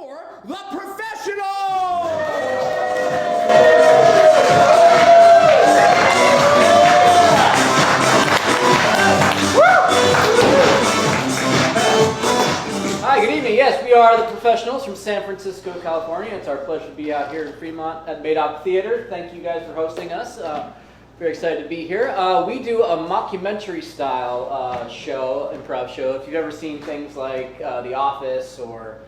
for The Professional! Hi, good evening. Yes, we are The Professionals from San Francisco, California. It's our pleasure to be out here in Fremont at Madoc Theater. Thank you guys for hosting us. Very excited to be here. We do a mockumentary style show, improv show. If you've ever seen things like The Office or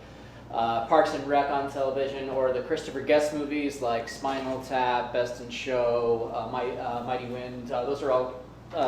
Parks and Rec on television, or the Christopher Guest movies like Spinal Tap, Best in Show, Mighty Wind, those are all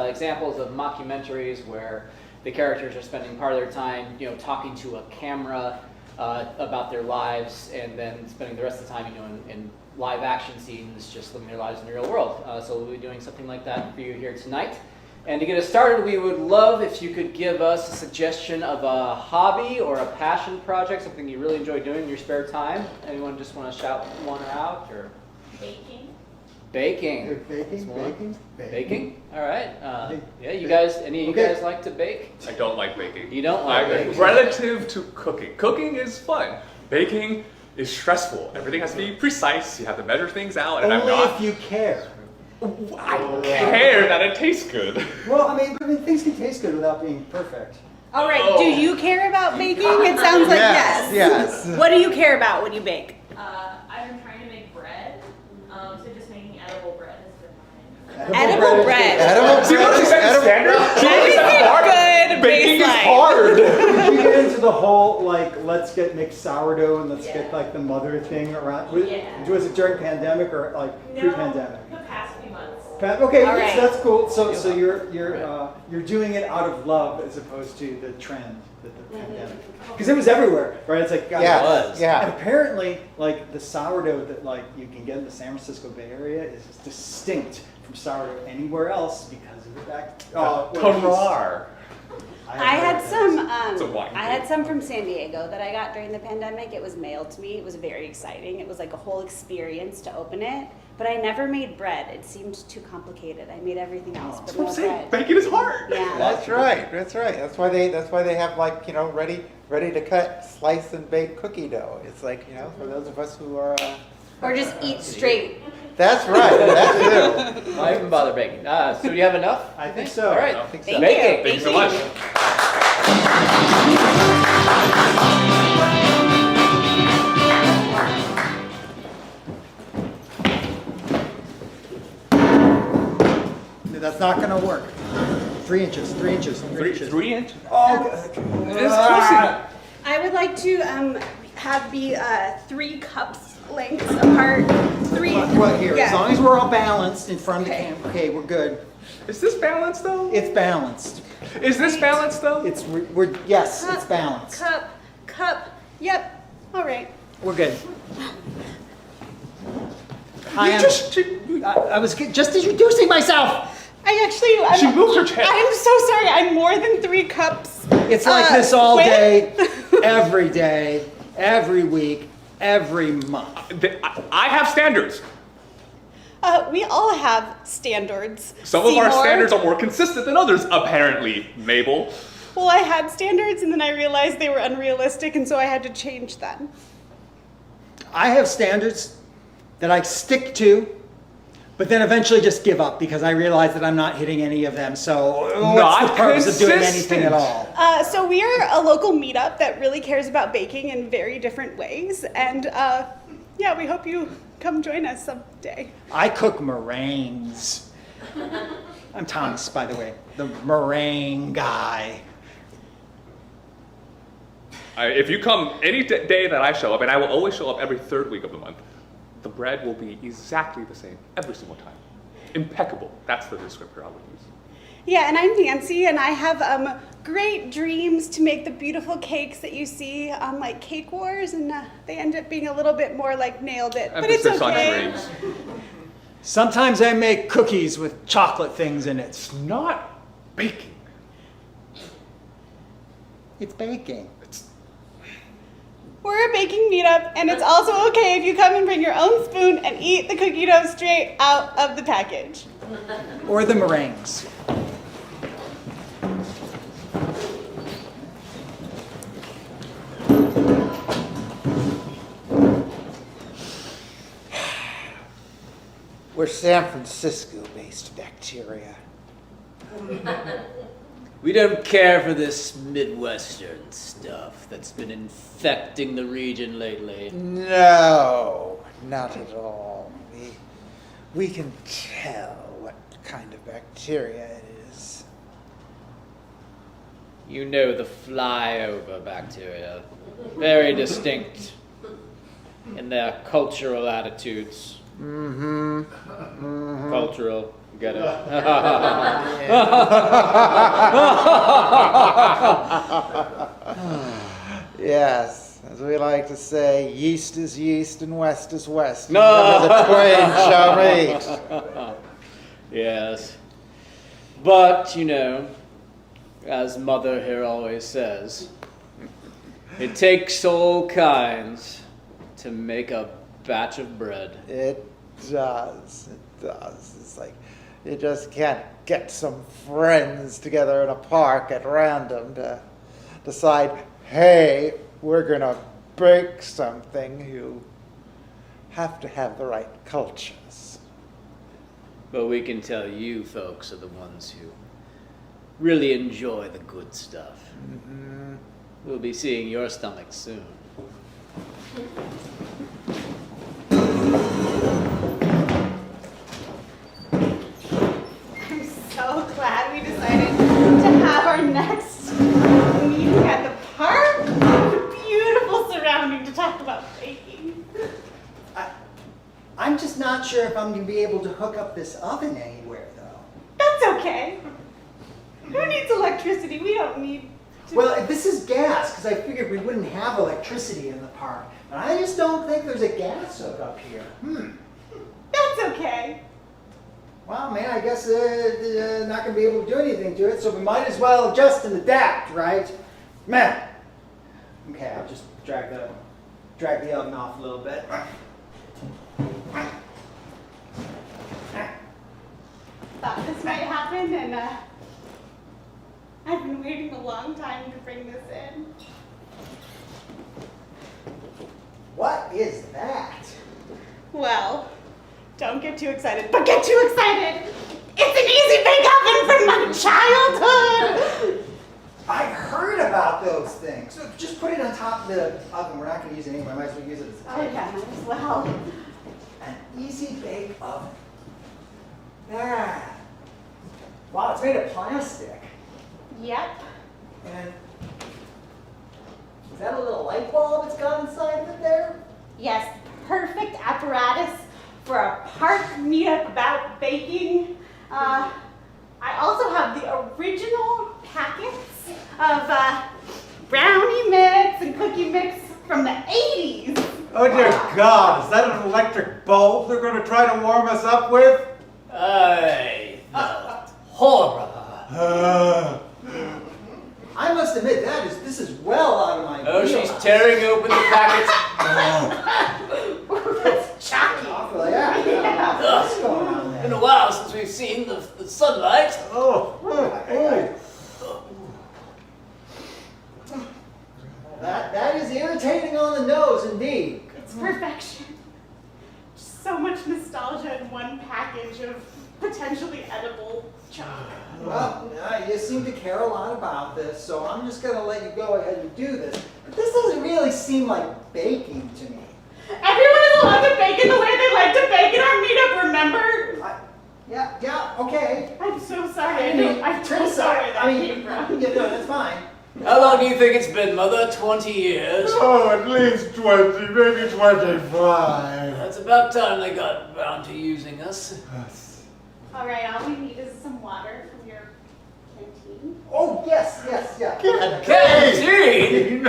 examples of mockumentaries where the characters are spending part of their time, talking to a camera about their lives, and then spending the rest of the time, in live action scenes, just living their lives in the real world. So we'll be doing something like that for you here tonight. And to get us started, we would love if you could give us a suggestion of a hobby or a passion project, something you really enjoy doing in your spare time. Anyone just want to shout one out? Or Baking. Baking. Baking? All right. Yeah, you guys, any of you guys like to bake? I don't like baking. You don't like baking? Relative to cooking. Cooking is fun. Baking is stressful. Everything has to be precise. You have to measure things out, and Only I'm not. if you care. I care that it tastes good. Well, I mean, things can taste good without being perfect. All right. Do you care about baking? It sounds like yes. Yes. What do you care about when you bake? I've been trying to make bread, so just making edible bread has been fine. Edible bread. Edible See what she said? edible- Standard? Good Baking is baseline. hard. Did you get into the whole, let's make sourdough and let's get, the mother thing around? Yeah. Was it during pandemic or, pre-pandemic? The past few months. Okay, All right. so that's cool. So you're doing it out of love as opposed to the trend that the pandemic, because it was everywhere, right? It's like God, Yeah, it was. yeah. And apparently, the sourdough that you can get in the San Francisco Bay Area is distinct from sourdough anywhere else because of the fact. Terroir. I had It's a wine I had some from San Diego that I got during the pandemic. It was mailed to me. It was very exciting. It was like a whole experience to open it. But I never made bread. It seemed too complicated. I made everything else, but That's what no I'm saying. bread. Baking is hard. Yeah. That's right. That's why they have ready to cut, slice and bake cookie dough. It's for those of us who are. Or just eat straight. That's right. That too. Why even bother baking? So do you have enough? I think so. All right. I think so. Thank Baking. you. Thank you so much. That's not going to work. 3 inches. 3 inches. 3 inches. 3 inch? Oh, It's close enough. I would like to have be 3 cups lengths apart. 3. What here? Yeah. As long as we're all balanced in front of the Okay. camera. Okay, we're good. Is this balanced though? It's balanced. Is this balanced though? Yes, it's balanced. Cup. Yep. All right. We're good. I was just introducing myself. She moved her chair. I'm so sorry. I'm more than 3 cups. It's like this all Quinn? day, every week, every month. I have standards. We all have standards. Some of our Seymour. standards are more consistent than others, apparently, Mabel. Well, I had standards, and then I realized they were unrealistic, and so I had to change them. I have standards that I stick to, but then eventually just give up because I realize that I'm not hitting any of them. So what's the purpose of doing anything at all? So we are a local meetup that really cares about baking in very different ways, and we hope you come join us someday. I cook meringues. I'm Thomas, by the way, the meringue guy. If you come any day that I show up, and I will always show up every 3rd week of the month, the bread will be exactly the same every single time. Impeccable. That's the descriptor I would use. Yeah, and I'm Nancy, and I have great dreams to make the beautiful cakes that you see on Cake Wars, and they end up being a little bit more Nailed It, but it's Emphasis on okay. dreams. Sometimes I make cookies with chocolate things in it. It's not baking. It's baking. We're a baking meetup, and it's also okay if you come and bring your own spoon and eat the cookie dough straight out of the package. Or the meringues. We're San Francisco-based bacteria. We don't care for this Midwestern stuff that's been infecting the region lately. No, not at all. We can tell what kind of bacteria it is. You know the flyover bacteria. Very distinct in their cultural attitudes. Mm-hmm. Cultural, get it? Yes, as we like to say, yeast is yeast and west is west. Never the twain shall meet. Yes. But, you know, as Mother here always says, it takes all kinds to make a batch of bread. It does. It does. It's like you just can't get some friends together in a park at random to decide, hey, we're going to bake something. You have to have the right cultures. But we can tell you folks are the ones who really enjoy the good stuff. Mm-hmm. We'll be seeing your stomach soon. I'm so glad we decided to have our next meeting at the park. A beautiful surrounding to talk about baking. I'm just not sure if I'm gonna be able to hook up this oven anywhere, though. That's okay. Who needs electricity? We don't need to. Well, this is gas, because I figured we wouldn't have electricity in the park. But I just don't think there's a gas hookup here. That's okay. Well, man, I guess not gonna be able to do anything to it, so we might as well adjust and adapt, right? Man. Okay, I'll just drag the oven off a little bit. Thought this might happen, and I've been waiting a long time to bring this in. What is that? Well, don't get too excited, but get too excited! It's an easy bake oven from my childhood! I've heard about those things. So just put it on top of the oven. We're not going to use it anymore. I might as well use it as a Oh table. yeah, might as well. An easy bake oven. Ah. Wow, it's made of plastic. Yep. And is that a little light bulb it's got inside of it there? Yes, perfect apparatus for a park meetup about baking. I also have the original packets of brownie mix and cookie mix from the 80s. Oh dear God, is that an electric bulb they're going to try to warm us up with? Aye, the horror. I must admit this is well out of my Oh, wheelhouse. she's tearing open the packets. That's chalky. Well, yeah. What's going on Been there? a while since we've seen the sunlight. That is irritating on the nose, indeed. It's perfection. So much nostalgia in one package of potentially edible chocolate. Well, you seem to care a lot about this, so I'm just going to let you go ahead and do this. But this doesn't really seem like baking to me. Everyone is allowed to bake in the way they like to bake in our meetup, remember? Yeah, okay. I'm so sorry. I'm so sorry where that came from. Yeah, no, that's fine. How long do you think it's been, Mother? 20 years? Oh, at least 20, maybe 25. That's about time they got around to using us. All right, all we need is some water from your canteen. Oh, yes, yeah. Canteen?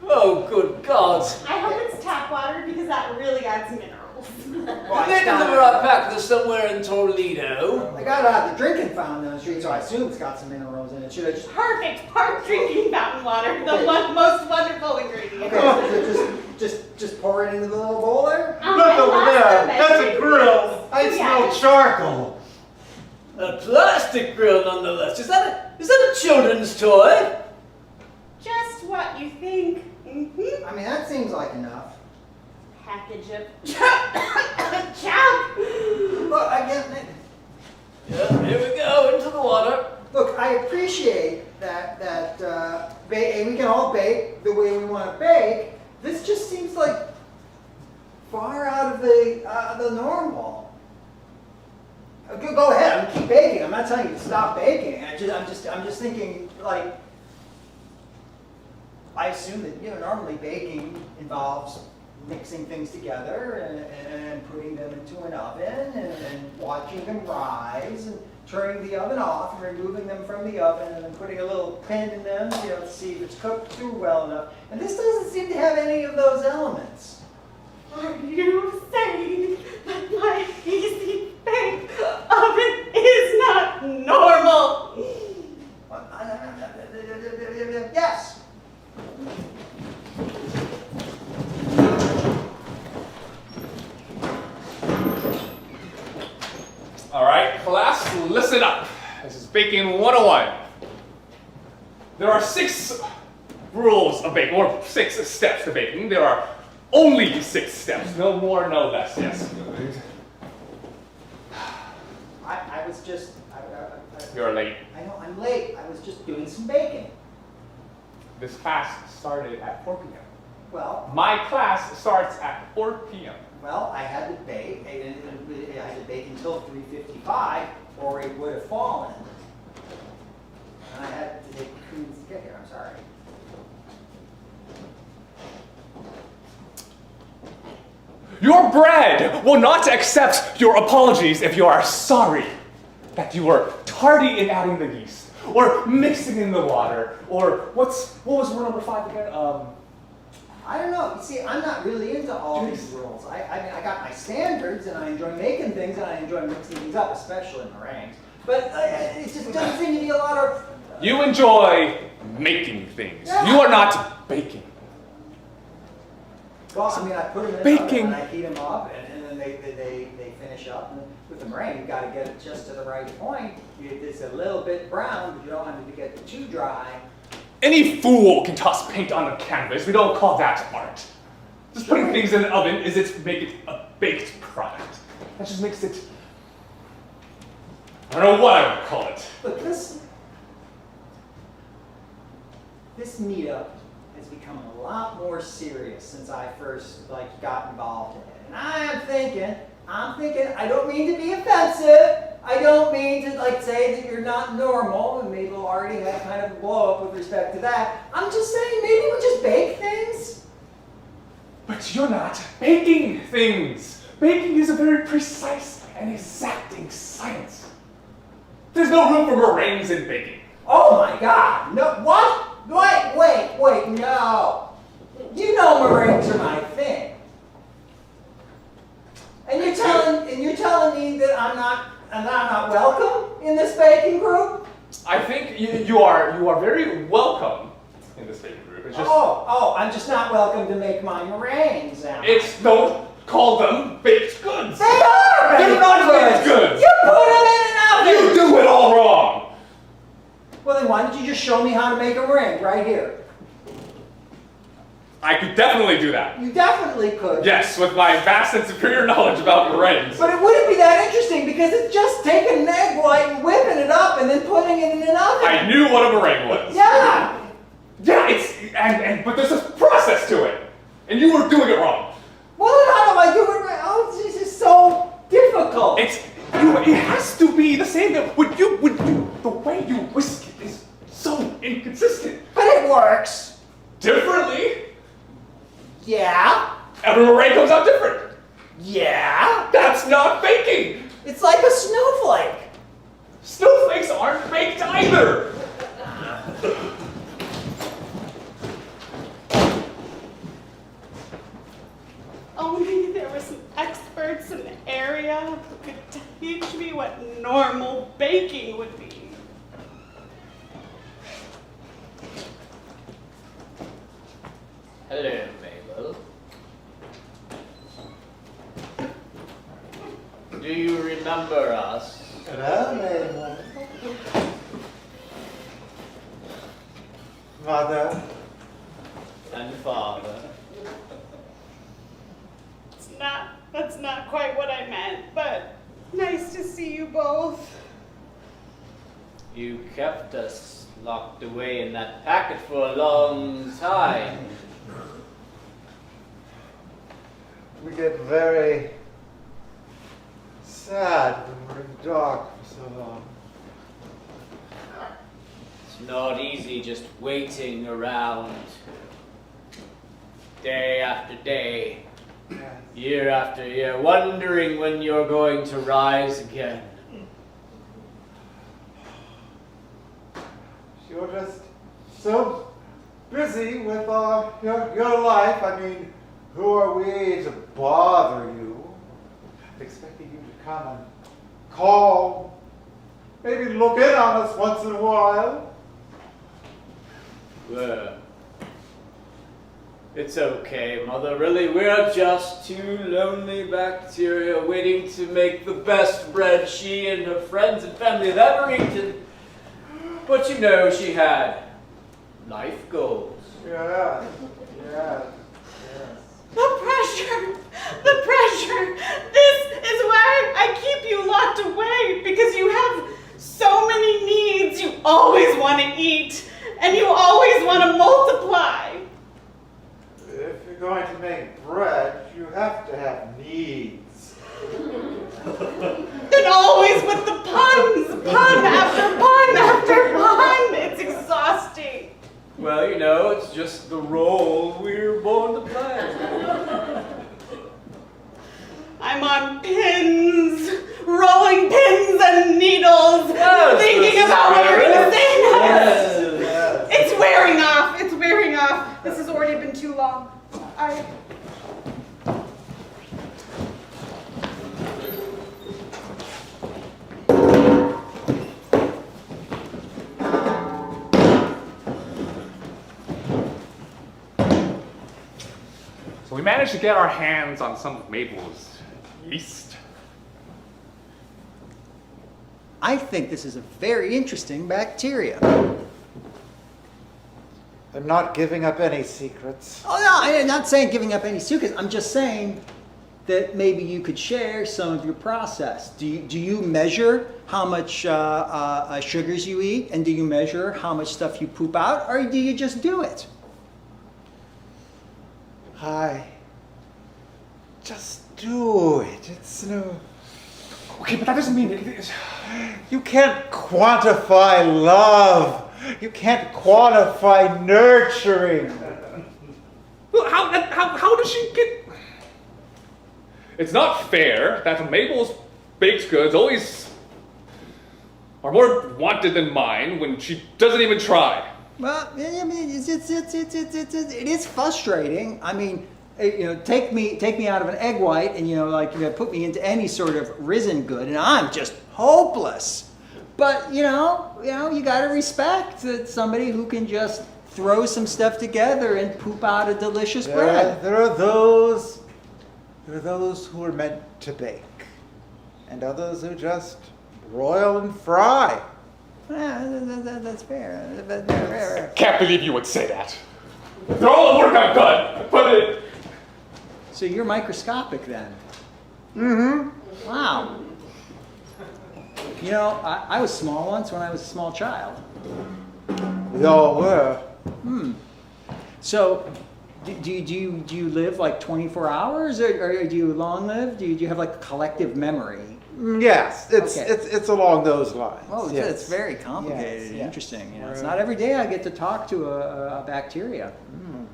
Oh, good God. I hope it's tap water because that really adds minerals. Did they deliver our pack to somewhere in Toledo? I got the drinking fountain on the street, so I assume it's got some minerals in it. Should I just... Perfect park drinking fountain water, the most wonderful ingredient. Okay, just pour it into the little bowl there? Look over there, that's a grill. I smell charcoal. A plastic grill, nonetheless. Is that a children's toy? Just what you think. I mean, that seems like enough. Package of chalk. appreciate that we can all bake the way we want to bake. This just seems like far out of the normal. Go ahead, keep baking. I'm not telling you to stop baking. I'm just thinking, like, I assume that normally baking involves mixing things together and putting them into an oven and watching them rise and turning the oven off and removing them from the oven and then putting a little pin in them, to see if it's cooked through well enough. And this doesn't seem to have any of those elements. Are you saying that my easy bake oven is not normal? Yes. All right, class, listen up. This is Baking 101. There are 6 rules of baking, or 6 steps to baking. There are only 6 steps, no more, no less, yes. I was just, You're late. I know, I'm late. I was just doing some baking. This class started at 4 p.m. Well, My class starts at 4 p.m. I had to bake, and I had to bake until 3:55, or it would have fallen. And I had to take creams to get here, I'm sorry. Your bread will not accept your apologies if you are sorry that you were tardy in adding the yeast, or mixing in the water, or what was rule number 5 again? I don't know. You see, I'm not really into all these rules. I mean, I got my standards, and I enjoy making things, and I enjoy mixing things up, especially meringues. But it just doesn't seem to be a lot of... You enjoy making things. You are not baking. Well, I mean, I put them in the oven, and I heat them up, and then they finish up. And with the meringue, you've got to get it just to the right point. It's a little bit brown, but you don't want it to get too dry. Any fool can toss paint on a canvas. We don't call that art. Just putting things in an oven make it a baked product. That just makes it... I don't know what I would call it. But this meetup has become a lot more serious since I first got involved in it. And I'm thinking, I don't mean to be offensive. I don't mean to say that you're not normal, and maybe we'll already have kind of a blow up with respect to that. I'm just saying maybe we'll just bake things. But you're not baking things. Baking is a very precise and exacting science. There's no room for meringues in baking. Oh my God! No, what? Wait, no. You know meringues are my thing. And you're telling me that I'm not welcome in this baking group? I think you are very welcome in this baking group. It's just I'm just not welcome to make my meringues now. don't call them baked goods. They are baked They're not baked goods. You put them in an oven. You do it all wrong. Well, then why don't you just show me how to make a meringue right here? I could definitely do that. You definitely could. Yes, with my vast and superior knowledge about meringues. But it wouldn't be that interesting because it's just taking an egg white and whipping it up and then putting it in an oven. I knew what a meringue was. Yeah. Yeah, but there's a process to it, and you were doing it wrong. Well, then how do I do it right? Oh, this is so difficult. It has to be the same. The way you whisk it is so inconsistent. But it works. Differently. Yeah. Every meringue comes out different. Yeah. That's not baking. It's like a snowflake. Snowflakes aren't baked either. Only there were some experts in the area who could teach me what normal baking would be. Hello, Mabel. Do you remember us? Hello, Mabel. Mother. And father? That's not quite what I meant, but nice to see you both. You kept us locked away in that packet for a long time. We get very sad when we're in the dark for so long. It's not easy just waiting around day after day, year after year, wondering when you're going to rise again. You're just so busy with your life. I mean, who are we to bother you? Expecting you to come and call, maybe look in on us once in a while. Well, it's okay, Mother. Really, we're just two lonely bacteria waiting to make the best bread she and her friends and family have ever eaten. But you know, she had life goals. Yes, yes, yes. The pressure! The pressure! This is why I keep you locked away, because you have so many needs. You always want to eat, and you always want to multiply. If you're going to make bread, you have to have needs. And always with the puns! Pun after pun after pun! It's exhausting. Well, you know, it's just the role we're born to play. I'm on pins, rolling pins and needles, Yes, thinking about what you're going to say next. Yes. It's wearing off. It's wearing off. This has already been too long. So we managed to get our hands on some of Mabel's yeast. I think this is a very interesting bacteria. I'm not giving up any secrets. Oh no, I'm not saying giving up any secrets. I'm just saying that maybe you could share some of your process. Do you measure how much sugars you eat, and do you measure how much stuff you poop out, or do you just do it? I just do it. It's no. Okay, but that doesn't mean it is. You can't quantify love. You can't quantify nurturing. Well, how does she get? It's not fair that Mabel's baked goods always are more wanted than mine when she doesn't even try. Well, I mean, it is frustrating. I mean, you know, take me out of an egg white, and put me into any sort of risen good, and I'm just hopeless. But you got to respect that somebody who can just throw some stuff together and poop out a delicious bread. There are those who are meant to bake, and others who just broil and fry. That's fair. Can't believe you would say that. They're all the work I've done. But it. So you're microscopic then? Mm-hmm. Wow. You know, I was small once when I was a small child. We all were. So, do you live like 24 hours, or do you long live? Do you have like a collective memory? Yes, it's Okay. it's along those lines. Oh, yes. it's very complicated Yes, and yes. interesting. You know, it's not every day I get to talk to a bacteria.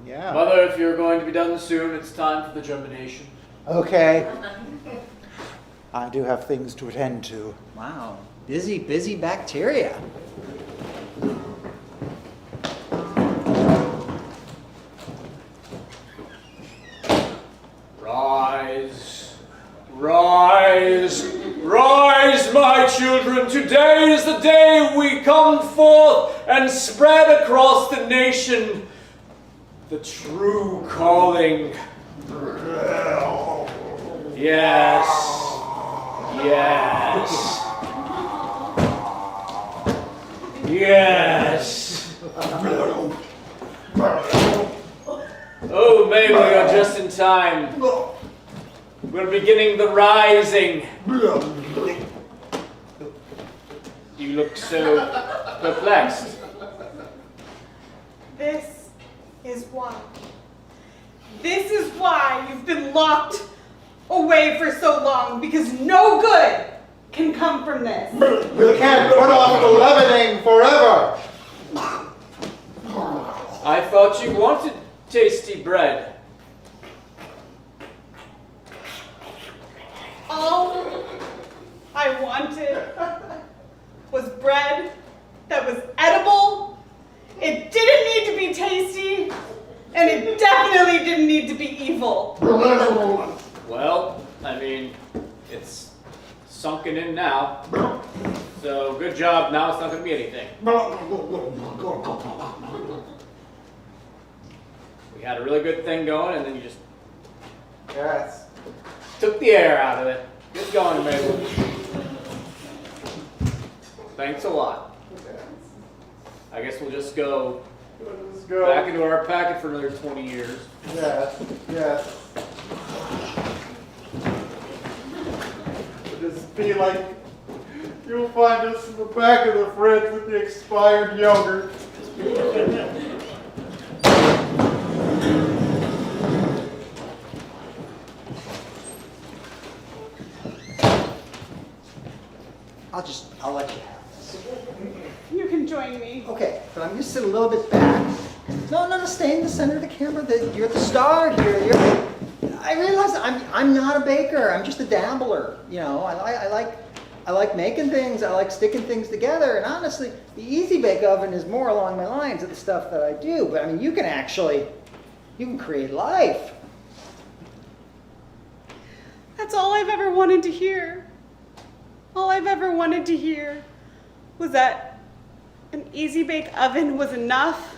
Yeah. Mother, if you're going to be done soon, it's time for the germination. Okay. I do have things to attend to. Wow, busy bacteria. Rise, rise, rise, my children. Today is the day we come forth and spread across the nation the true calling. Yes, yes, yes. Oh, Mabel, you're just in time. We're beginning the rising. You look so perplexed. This is why. This is why you've been locked away for so long, because no good can come from this. You can't put off the leavening forever. I thought you wanted tasty bread. All I wanted was bread that was edible. It didn't need to be tasty, and it definitely didn't need to be evil. Well, I mean, it's sunken in now. So good job, now it's not going to be anything. We had a really good thing going, and then you just Yes. took the air out of it. Good going, Mabel. Thanks a lot. I guess we'll just go Let's go. back into our packet for another 20 years. Yes, yes. It'll just be like you'll find us in the back of the fridge with the expired yogurt. I'll let you have this. You can join me. Okay, but I'm just sitting a little bit back. No, stay in the center of the camera. You're the star here. I realize I'm not a baker. I'm just a dabbler. You know, I like making things. I like sticking things together. And honestly, the Easy Bake Oven is more along my lines of the stuff that I do. But I mean, you can create life. That's all I've ever wanted to hear. All I've ever wanted to hear was that an Easy Bake Oven was enough,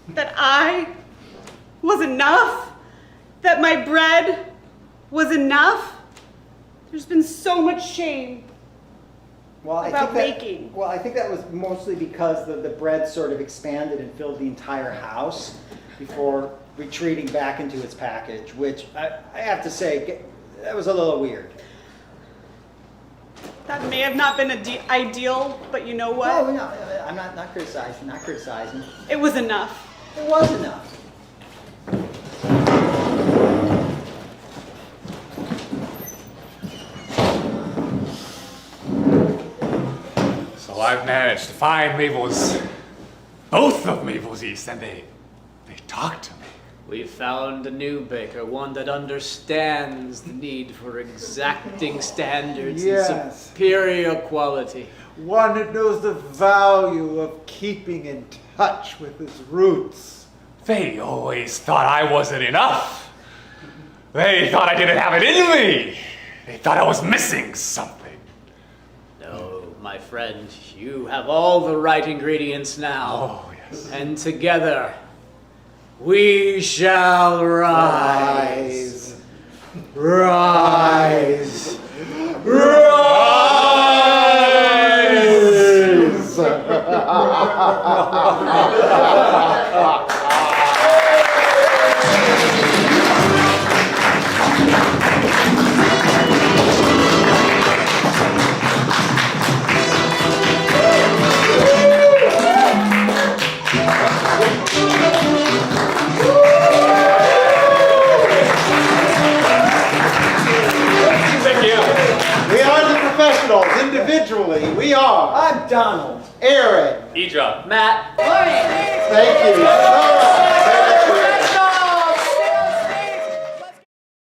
that I was enough, that my bread was enough. There's been so much shame about baking. Well, I think that was mostly because the bread sort of expanded and filled the entire house before retreating back into its package, which I have to say, that was a little weird. That may have not been ideal, but you know what? No, I'm not criticizing. It was enough. It was enough. So I've managed to find both of Mabel's yeast, and they talk to me. We found a new baker, one that understands the need for exacting standards Yes. and superior quality. One that knows the value of keeping in touch with his roots. They always thought I wasn't enough. They thought I didn't have it in me. They thought I was missing something. No, my friend, you have all the right ingredients now. Oh, yes. And together, we shall rise. Rise. Thank you. We are the professionals, individually. We are I'm Donald. Aaron. Idra. Matt. Thank you so